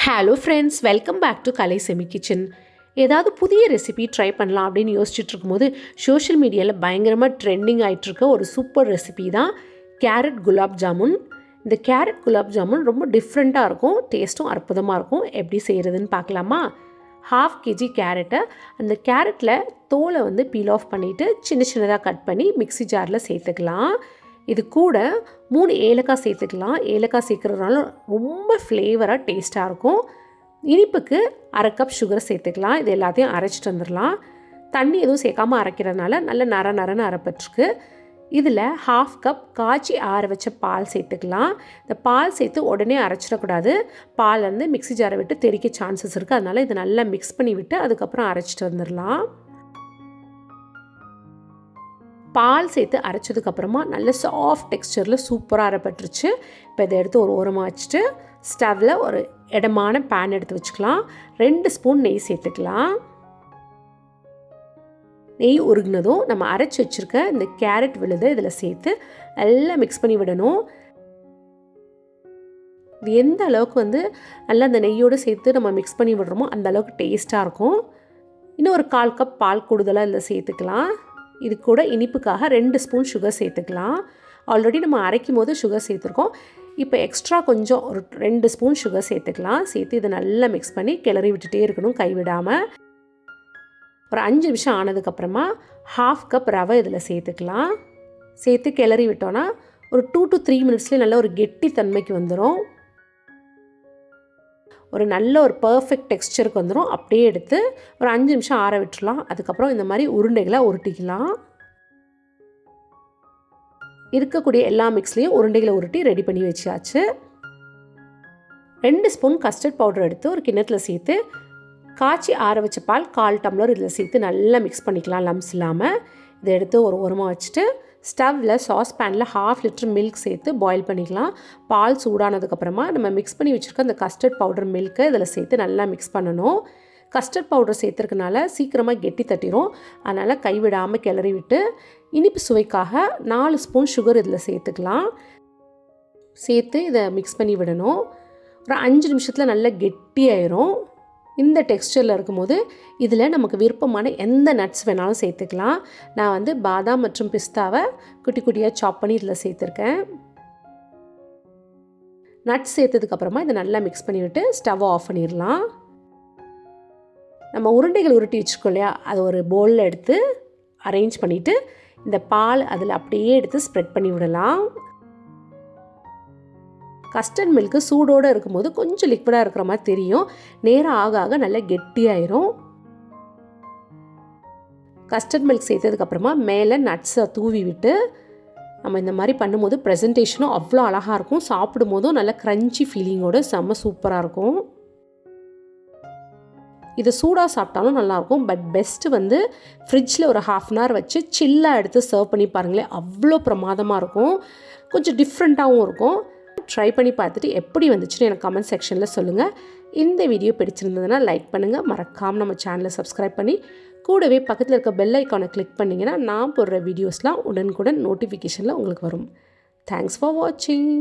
Hello friends, welcome back to Kalai semi kitchen. ஏதாவது புதிய recipe try பண்ணலாம் அப்படின்னு யோசிச்சுட்டு இருக்கும்போது சோஷியல் மீடியாவில் பயங்கரமாக ட்ரெண்டிங் ஆகிட்டுருக்க ஒரு சூப்பர் ரெசிபி தான் கேரட் குலாப் ஜாமுன். இந்த கேரட் குலாப் ஜாமுன் ரொம்ப டிஃப்ரெண்ட்டாக இருக்கும், டேஸ்ட்டும் அற்புதமாக இருக்கும். எப்படி செய்கிறதுன்னு பார்க்கலாமா? 1/2 kg கேரட்டை அந்த கேரட்டில் தோலை பீல் ஆஃப் பண்ணிவிட்டு சின்ன சின்னதாக கட் பண்ணி மிக்ஸி ஜாரில் சேர்த்துக்கலாம். இது கூட 3 ஏலக்காய் சேர்த்துக்கலாம். ஏலக்காய் சேர்க்குறதுனால ரொம்ப ஃப்ளேவராக டேஸ்ட்டாக இருக்கும். இனிப்புக்கு 1/2 கப் சுகர் சேர்த்துக்கலாம். இது எல்லாத்தையும் அரைச்சிட்டு வந்துடலாம். தண்ணி எதுவும் சேர்க்காமல் அரைக்கிறதுனால நல்ல நரன்னு அரைப்பட்டுருக்கு. இதில் 1/2 கப் காய்ச்சி ஆற வச்ச பால் சேர்த்துக்கலாம். இந்த பால் சேர்த்து உடனே அரைச்சிடக்கூடாது. பால் மிக்ஸி ஜாரை விட்டு தெறிக்க சான்சஸ் இருக்குது. அதனால் இதை நல்லா மிக்ஸ் பண்ணி விட்டு அதுக்கப்புறம் அரைச்சிட்டு வந்துடலாம். பால் சேர்த்து அரைச்சதுக்கப்புறமா நல்ல சாஃப்ட் டெக்ஸ்சரில் சூப்பராக அரைப்பட்டுருச்சு. இப்போ இதை எடுத்து ஒரு ஓரமாக வச்சுட்டு ஸ்டவ்வில் ஒரு இடமான பேன் எடுத்து வச்சுக்கலாம். 2 ஸ்பூன் நெய் சேர்த்துக்கலாம். நெய் உருகினதும் நம்ம அரைச்சி வச்சுருக்க இந்த கேரட் விழுதை இதில் சேர்த்து நல்லா மிக்ஸ் பண்ணி விடணும். இது எந்த அளவுக்கு நல்லா அந்த நெய்யோடு சேர்த்து நம்ம மிக்ஸ் பண்ணி விடுறோமோ அந்த அளவுக்கு டேஸ்ட்டாக இருக்கும். இன்னும் ஒரு 1/4 கப் பால் கூடுதலாக இதில் சேர்த்துக்கலாம். இது கூட இனிப்புக்காக 2 ஸ்பூன் சுகர் சேர்த்துக்கலாம். ஆல்ரெடி நம்ம அரைக்கும் போது சுகர் சேர்த்துருக்கோம். இப்போ எக்ஸ்ட்ரா கொஞ்சம் ஒரு 2 ஸ்பூன் சுகர் சேர்த்துக்கலாம். சேர்த்து இதை நல்லா மிக்ஸ் பண்ணி கிளறி விட்டுட்டே இருக்கணும், கைவிடாமல். ஒரு 5 நிமிஷம் ஆனதுக்கப்புறமா 1/2 கப் ரவை இதில் சேர்த்துக்கலாம். சேர்த்து கிளறி விட்டோன்னா ஒரு 2 to 3 மினிட்ஸ்லேயே நல்ல ஒரு கெட்டி தன்மைக்கு வந்துடும். ஒரு நல்ல ஒரு பர்ஃபெக்ட் டெக்ஸ்சருக்கு வந்துடும். அப்படியே எடுத்து ஒரு 5 நிமிஷம் ஆற விட்டுடலாம். அதுக்கப்புறம் இந்த மாதிரி உருண்டைகளை உருட்டிக்கலாம். இருக்கக்கூடிய எல்லா மிக்ஸ்லேயும் உருண்டைகளை உருட்டி ரெடி பண்ணி வச்சாச்சு. 2 ஸ்பூன் கஸ்டர்ட் பவுடர் எடுத்து ஒரு கிண்ணத்தில் சேர்த்து காய்ச்சி ஆற வச்ச பால் 1/4 டம்ளர் இதில் சேர்த்து நல்லா மிக்ஸ் பண்ணிக்கலாம், லம்ஸ் இல்லாமல். இதை எடுத்து ஒரு ஓரமாக வச்சுட்டு ஸ்டவ்வில் சாஸ் பேனில் 1/2 லிட்டர் மில்க் சேர்த்து பாயில் பண்ணிக்கலாம். பால் சூடானதுக்கப்புறமா நம்ம மிக்ஸ் பண்ணி வச்சுருக்க அந்த கஸ்டர்ட் பவுடர் மில்க்கை இதில் சேர்த்து நல்லா மிக்ஸ் பண்ணணும். கஸ்டர்ட் பவுடர் சேர்த்துருக்கனால சீக்கிரமாக கெட்டி தட்டிடும். அதனால் கைவிடாமல் கிளறி விட்டு இனிப்பு சுவைக்காக 4 ஸ்பூன் சுகர் இதில் சேர்த்துக்கலாம். சேர்த்து இதை மிக்ஸ் பண்ணி விடணும். ஒரு 5 நிமிஷத்தில் நல்லா கெட்டியாயிரும். இந்த டெக்ஸ்சரில் இருக்கும்போது இதில் நமக்கு விருப்பமான எந்த நட்ஸ் வேணாலும் சேர்த்துக்கலாம். நான் பாதாம் மற்றும் பிஸ்தாவை குட்டி குட்டியாக சாப் பண்ணி இதில் சேர்த்துருக்கேன். நட்ஸ் சேர்த்ததுக்கப்புறமா இதை நல்லா மிக்ஸ் பண்ணிவிட்டு ஸ்டவ்வை ஆஃப் பண்ணிடலாம். நம்ம உருண்டைகள் உருட்டி வச்சுருக்கோம் இல்லையா, அதை ஒரு பவுலில் எடுத்து அரேஞ்ச் பண்ணிவிட்டு இந்த பால் அதில் அப்படியே எடுத்து ஸ்ப்ரெட் பண்ணி விடலாம். கஸ்டர்ட் மில்க்கு சூடோடு இருக்கும்போது கொஞ்சம் லிக்விடாக இருக்கிற மாதிரி தெரியும். நேரம் ஆக ஆக நல்லா கெட்டியாயிரும். கஸ்டர்ட் மில்க் சேர்த்ததுக்கப்புறமா மேலே நட்ஸை தூவி விட்டு நம்ம இந்த மாதிரி பண்ணும்போது ப்ரெசன்டேஷனும் அவ்வளோ அழகாக இருக்கும். சாப்பிடும் போதும் நல்ல க்ரன்ச்சி ஃபீலிங்கோடு செம்ம சூப்பராக இருக்கும். இதை சூடாக சாப்பிட்டாலும் நல்லாயிருக்கும். பட் பெஸ்ட்டு ஃப்ரிட்ஜில் ஒரு 1/2 hour வச்சு சில்லாக எடுத்து சர்வ் பண்ணி பாருங்களேன், அவ்வளோ பிரமாதமாக இருக்கும். கொஞ்சம் டிஃப்ரெண்ட்டாகவும் இருக்கும். ட்ரை பண்ணி பார்த்துட்டு எப்படி வந்துச்சுன்னு எனக்கு கமெண்ட் செக்ஷனில் சொல்லுங்கள். இந்த வீடியோ பிடிச்சிருந்ததுன்னா லைக் பண்ணுங்கள். மறக்காமல் நம்ம சேனலை சப்ஸ்கிரைப் பண்ணி கூடவே பக்கத்தில் இருக்க பெல் ஐக்கானை கிளிக் பண்ணிங்கன்னா நான் போடுற வீடியோஸ்லாம் உடனுக்குடன் நோட்டிஃபிகேஷனில் உங்களுக்கு வரும். தேங்க்ஸ் ஃபார் வாட்சிங்.